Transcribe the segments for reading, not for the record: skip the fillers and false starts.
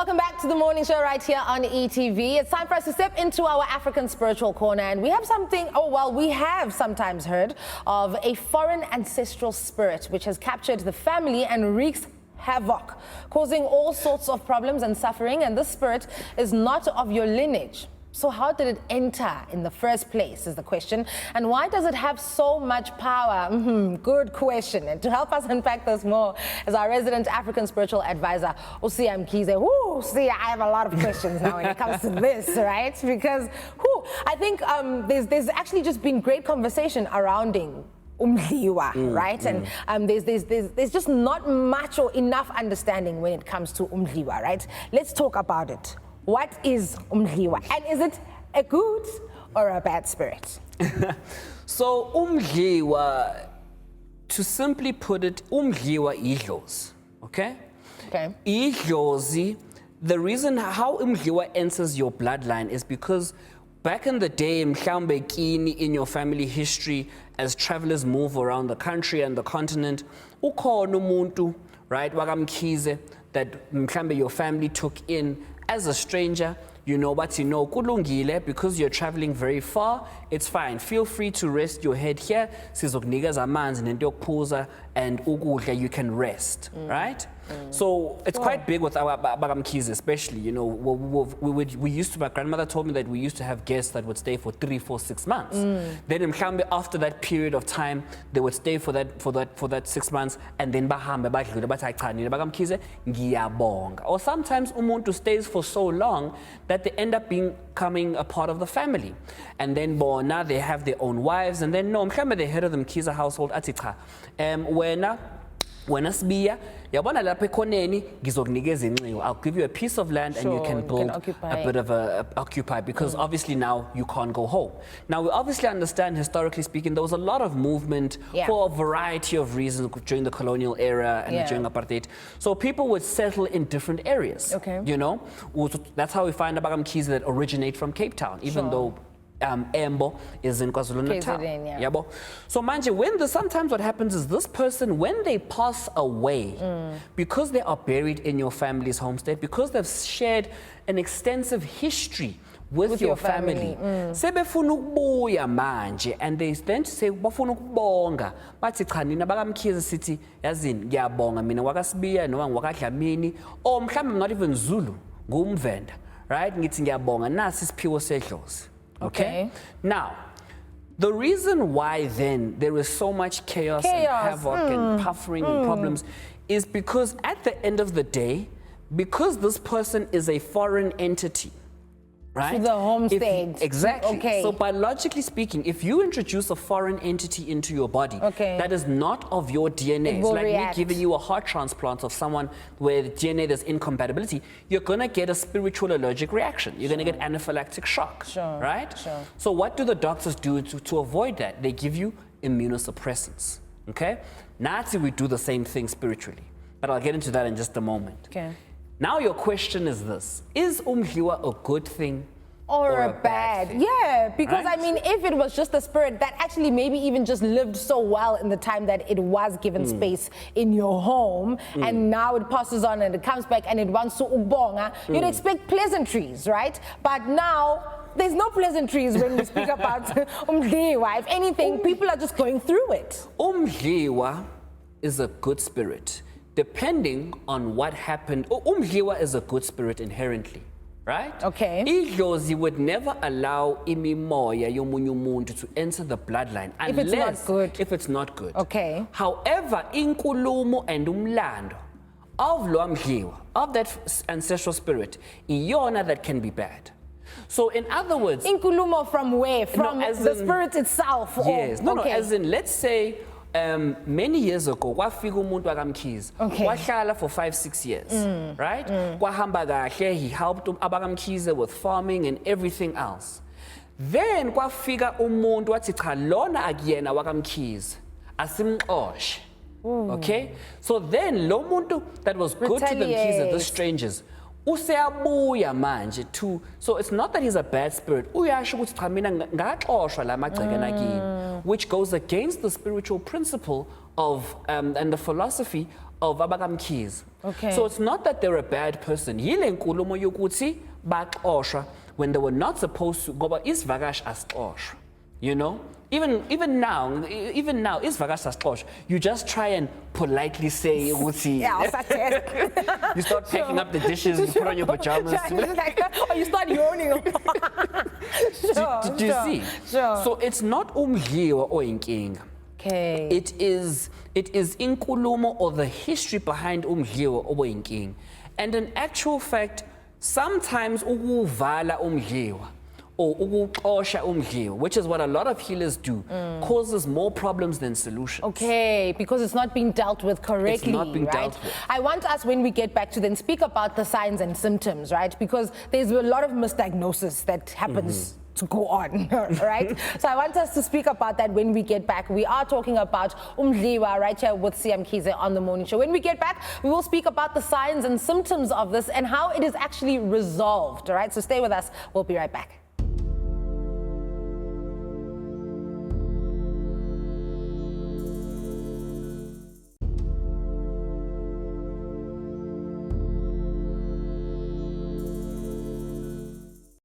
Welcome back to the morning show right here on ETV. It's time for us to step into our African spiritual corner, and we have something, we have sometimes heard of a foreign ancestral spirit which has captured the family and wreaks havoc, causing all sorts of problems and suffering, and this spirit is not of your lineage. So how did it enter in the first place is the question, and why does it have so much power? Good question. And to help us unpack this more is our resident African spiritual advisor, Usia Mkize. See, I have a lot of questions now when it comes to this, right? Because I think there's actually just been great conversation surrounding Umdliwa, right? And there's just not much or enough understanding when it comes to Umdliwa, right? Let's talk about it. What is Umdliwa? And is it a good or a bad spirit? So Umdliwa, to simply put it, Umdliwa idlozi, okay? Okay. Idlozi, the reason how Umdliwa enters your bloodline is because back in the day, mhlambe kini in your family history, as travelers move around the country and the continent, ukhona umuntu, right, wakamkhize, that mhlambe your family took in as a stranger, kulungile, because you're traveling very far, it's fine. Feel free to rest your head here. Sizokunikeza amanzi nento yokuphuza and ukudla, you can rest, right? So it's quite big with our bagamkhize, especially, we used to, my grandmother told me that we used to have guests that would stay for 3, 4, 6 months. Then after that period of time, they would stay for that 6 months, and then bahambe badlule bathi cha nina bagamkhize ngiyabonga. Or sometimes umuntu stays for so long that they end up becoming a part of the family. And then bona, they have their own wives, and then mhlambe the head of the Mkhize household athi cha, wena sibiya yabona lapha ekhoneni ngizokunikeza inxiwa, I'll give you a piece of land, and you can build a bit of a occupy, because obviously now you can't go home. Now we obviously understand, historically speaking, there was a lot of movement for a variety of reasons during the colonial era and during apartheid. So people would settle in different areas. Okay. That's how we find about Mkhize that originate from Cape Town, even though Embo is in KwaZulu-Natal. So manje, sometimes what happens is this person, when they pass away, because they are buried in your family's homestead, because they've shared an extensive history with your family, sebefuna ukubuya manje, and they then say bafuna ukubonga, bathi cha nina bakamkhize sithi yazini ngiyabonga mina wakasibiya noma ngwakadlamini, or mhlawumbe I'm not even Zulu, ngumvenda, right? Ngithi ngiyabonga nasi isiphiwo sedlozi. Okay. Now, the reason why then there is so much chaos and havoc and puffering and problems is because at the end of the day, because this person is a foreign entity, right? To the homestead. Exactly. Okay. So biologically speaking, if you introduce a foreign entity into your body that is not of your DNA, it's like me giving you a heart transplant of someone where the DNA there's incompatibility, you're going to get a spiritual allergic reaction. You're going to get anaphylactic shock, right? So what do the doctors do to avoid that? They give you immunosuppressants, okay? Nazi, we do the same thing spiritually, but I'll get into that in just a moment. Okay. Now your question is this: is Umdliwa a good thing or a bad thing? Yeah, because I mean, if it was just a spirit that actually maybe even just lived so well in the time that it was given space in your home, and now it passes on and it comes back and it wants to ubonga, you'd expect pleasantries, right? But now there's no pleasantries when we speak about Umdliwa. If anything, people are just going through it. Umdliwa is a good spirit, depending on what happened. Umdliwa is a good spirit inherently, right? Okay. Idlozi would never allow imimoya yomunye umuntu to enter the bloodline unless if it's not good. Okay. However, inkulumo and umlando of lo Mdliwa, of that ancestral spirit, iyona that can be bad. So in other words, inkulumo from where? From the spirit itself? Yes. No, as in, let's say, many years ago, kwafika umuntu wakamkhize, wahlala for 5, 6 years, right? Kwahamba kahle, he helped abakamkhize with farming and everything else. Then kwafika umuntu wathi cha lona akuyena wakamkhize, asimxoshe. Okay? So then lo muntu that was good to the Mkhize, the strangers, useyabuya manje to, so it's not that he's a bad spirit, uyasho ukuthi cha mina ngaxoshwa la magceke nakini, which goes against the spiritual principle of and the philosophy of abakamkhize. Okay. So it's not that they're a bad person. Yile nkulumo yokuthi baxoshwa when they were not supposed to. Ngoba isivakashi asixoshwa. You know? Even now, isivakashi asixoshwa. You just try and politely say ukuthi. Yeah, you start packing up the dishes, you put on your pajamas. Or you start yawning. Did you see? Sure. So it's not umdliwa or inkinga. Okay. It is inkulumo or the history behind umdliwa or inkinga. And in actual fact, sometimes ukuvala umdliwa or ukuxosha umdliwa, which is what a lot of healers do, causes more problems than solutions. Okay, because it's not being dealt with correctly, It's not being right? dealt with. I want us, when we get back to then, speak about the signs and symptoms, right? Because there's a lot of misdiagnosis that happens to go on, right? So I want us to speak about that when we get back. We are talking about umdliwa right here with Siam Kize on the morning show. When we get back, we will speak about the signs and symptoms of this and how it is actually resolved, all right? So stay with us. We'll be right back.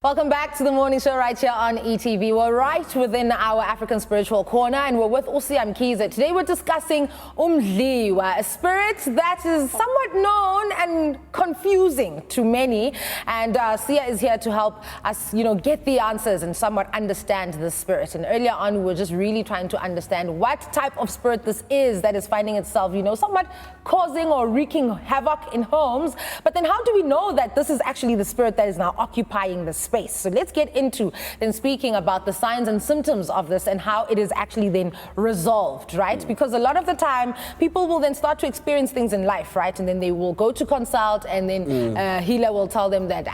Welcome back to the morning show right here on ETV. We're right within our African Spiritual Corner and we're with Siam Kize. Today we're discussing umdliwa, a spirit that is somewhat known and confusing to many. And Sia is here to help us, get the answers and somewhat understand the spirit. And earlier on, we were just really trying to understand what type of spirit this is that is finding itself, somewhat causing or wreaking havoc in homes. But then how do we know that this is actually the spirit that is now occupying the space? So let's get into then speaking about the signs and symptoms of this and how it is actually then resolved, right? Because a lot of the time, people will then start to experience things in life, right? And then they will go to consult and then a healer will tell them that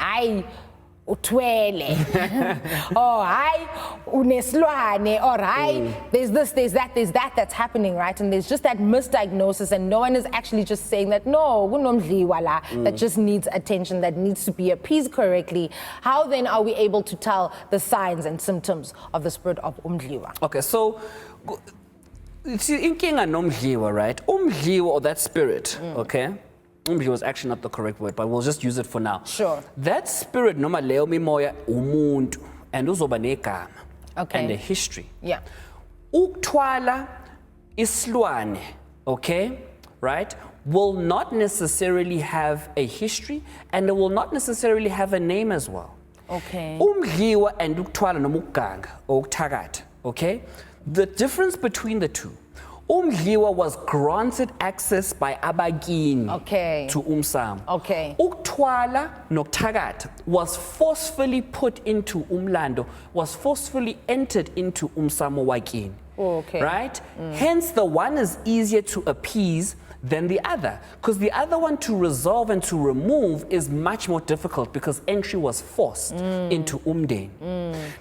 utwele or uneslwane or there's this, there's that that's happening, right? And there's just that misdiagnosis and no one is actually just saying that no, that just needs attention, that needs to be appeased correctly. How then are we able to tell the signs and symptoms of the spirit of umdliwa? Okay, so see, inkinga nomdliwa, right? Umdliwa or that spirit, okay? Umdliwa is actually not the correct word, but we'll just use it for now. Sure. That spirit noma leyo mimoya umuntu and uzoba negama and a history. Yeah. Ukuthwala isilwane, okay, right, will not necessarily have a history and it will not necessarily have a name as well. Okay. Umdliwa and ukuthwala noma ukuganga or ukuthakatha, okay? The difference between the two, umdliwa was granted access by abakini to umsamo. Okay. Ukuthwala nokuthakatha was forcefully put into umlando, was forcefully entered into umsamo wakini. Okay. Right? Hence, the one is easier to appease than the other, because the other one to resolve and to remove is much more difficult because entry was forced into umdeni.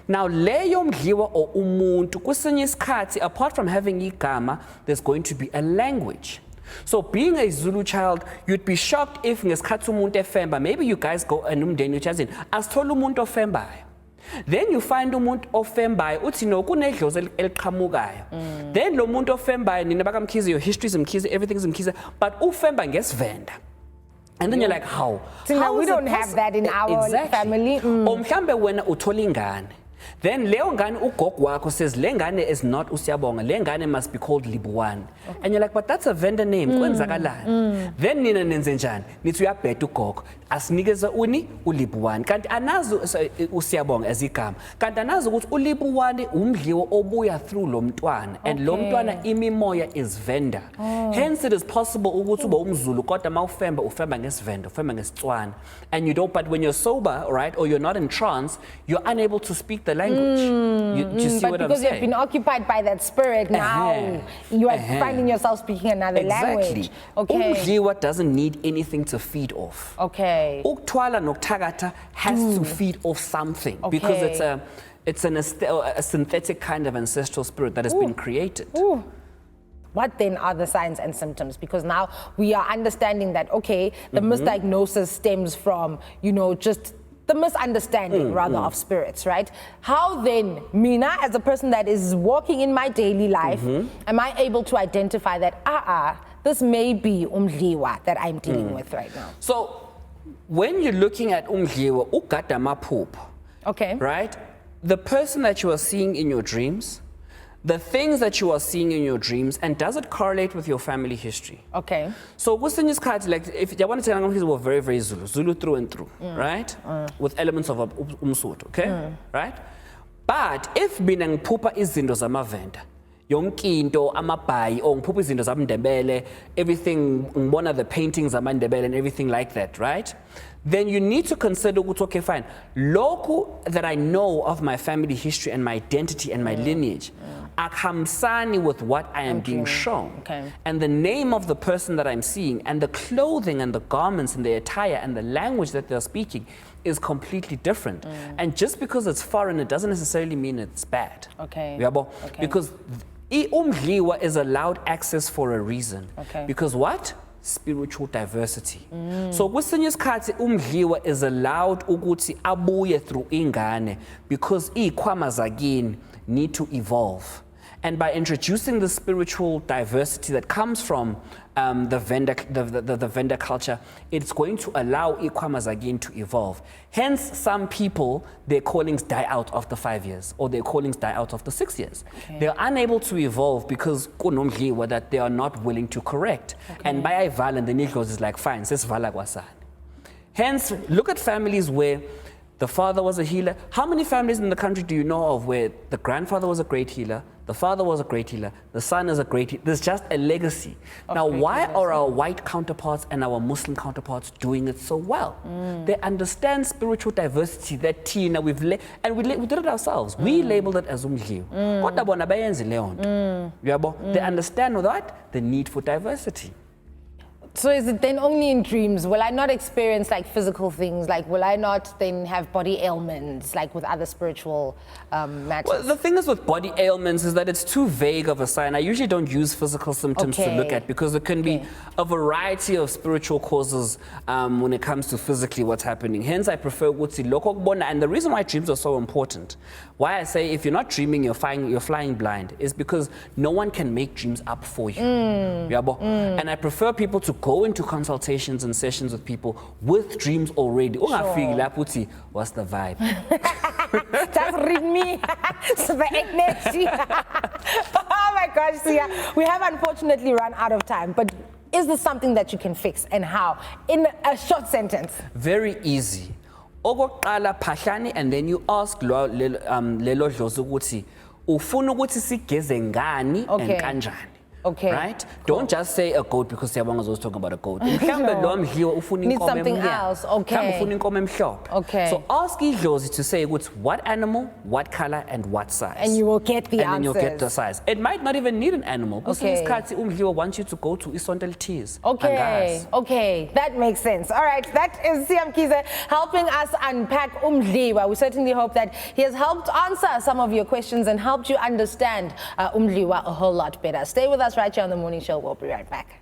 Now, leyo mdliwa or umuntu kwesinye isikhathi, apart from having igama, there's going to be a language. So being a Zulu child, you'd be shocked if ngesikhathi umuntu efemba, maybe you guys go and umdeni uchazi asithola umuntu ofembayo. Then you find umuntu ofembayo uthi no kunedlozi eliqhamukayo. Then lo muntu ofembayo nina bakamkhize, your history is mkhize, everything is mkhize, but ufemba ngesivenda. And then you're like, how? So we don't have that in our family. Or mhlambe wena uthola ingane. Then leyo ngane ugogo wakho says le ngane is not uSiyabonga, le ngane must be called Libuwane. And you're like, but that's a vendor name, kwenzakalani? Then nina nenze njani? Nithi uyabheda ugogo, asinikeza uni uLibuwane. Kanti anazi uSiyabonga as igama. Kanti anazi ukuthi uLibuwane umdliwa obuya through lo mntwana, and lo mntwana imimoya is vendor. Hence it is possible ukuthi ube umZulu kodwa mawufemba ufemba ngesivenda, ufemba ngesitswana. And you don't, but when you're sober, right, or you're not in trance, you're unable to speak the language. You see what I'm saying? But because you've been occupied by that spirit, now you are finding yourself speaking another language. Okay. Umdliwa doesn't need anything to feed off. Okay. Ukuthwala nokuthakatha has to feed off something because it's a synthetic kind of ancestral spirit that has been created. What then are the signs and symptoms? Because now we are understanding that, okay, the misdiagnosis stems from, just the misunderstanding rather of spirits, right? How then, Mina, as a person that is walking in my daily life, am I able to identify that, this may be umdliwa that I'm dealing with right now. So when you're looking at umdliwa, ugada maphupho, Okay. right? The person that you are seeing in your dreams, the things that you are seeing in your dreams, and does it correlate with your family history? Okay. So kwesinye isikhathi, like if you want to tell me, we're very, very Zulu through and through, right? With elements of umsuthu, okay? Right? But if mina ngiphupha izinto zamavenda, yonke into amabhayi or ngiphupha izinto zamndebele, everything ngibona the paintings zamandebele and everything like that, right? Then you need to consider ukuthi, okay, fine, lokhu that I know of my family history and my identity and my lineage akhambisani with what I am being shown. Okay. And the name of the person that I'm seeing and the clothing and the garments and the attire and the language that they're speaking is completely different. And just because it's foreign, it doesn't necessarily mean it's bad. Okay. Yabo? Okay. Because umdliwa is allowed access for a reason. Okay. Because what? Spiritual diversity. So kwesinye isikhathi umdliwa is allowed ukuthi abuye through ingane because izikhwama zakini need to evolve. And by introducing the spiritual diversity that comes from the vendor culture, it's going to allow ikhwamas again to evolve. Hence, some people, their callings die out after 5 years, or their callings die out after 6 years. Okay. They're unable to evolve because kunomdliwa that they are not willing to correct. Okay. And by violent, the niglos is like, fine, sesivala kwasani. Hence, look at families where the father was a healer. How many families in the country do you know of where the grandfather was a great healer, the father was a great healer, the son is a great healer? There's just a legacy. Now, why are our white counterparts and our Muslim counterparts doing it so well? They understand spiritual diversity that Tina, we did it ourselves. We labeled it as umdliwa. Kodwa bona bayenze leyo nto. Yabo? They understand that the need for diversity. So is it then only in dreams? Will I not experience like physical things? Like will I not then have body ailments like with other spiritual matters? Well, the thing is with body ailments is that it's too vague of a sign. I usually don't use physical symptoms to look at because there can be a variety of spiritual causes when it comes to physically what's happening. Hence, I prefer ukuthi lokho kubona. And the reason why dreams are so important, why I say if you're not dreaming, you're flying blind, is because no one can make dreams up for you. Yabo? And I prefer people to go into consultations and sessions with people with dreams already. Ungafiki lapho uthi, what's the vibe? Just read me. Oh my gosh, Sia. We have unfortunately run out of time, but is this something that you can fix and how? In a short sentence. Very easy. Okokuqala phahlani, and then you ask lelo dlozi ukuthi ufuna ukuthi sigeze ngani and kanjani. Okay. Right? Cool. Don't just say a goat because Siyabonga was talking about a goat. Need something else. Okay. Okay. So ask idlozi to say what animal, what color, and what size. And you will get the answers. And then you'll get the size. It might not even need an animal. Okay. Umdliwa wants you to go to Isondel Teas. Okay. Okay. That makes sense. All right. That is Siam Kize helping us unpack umdliwa. We certainly hope that he has helped answer some of your questions and helped you understand umdliwa a whole lot better. Stay with us right here on The Morning Show. We'll be right back.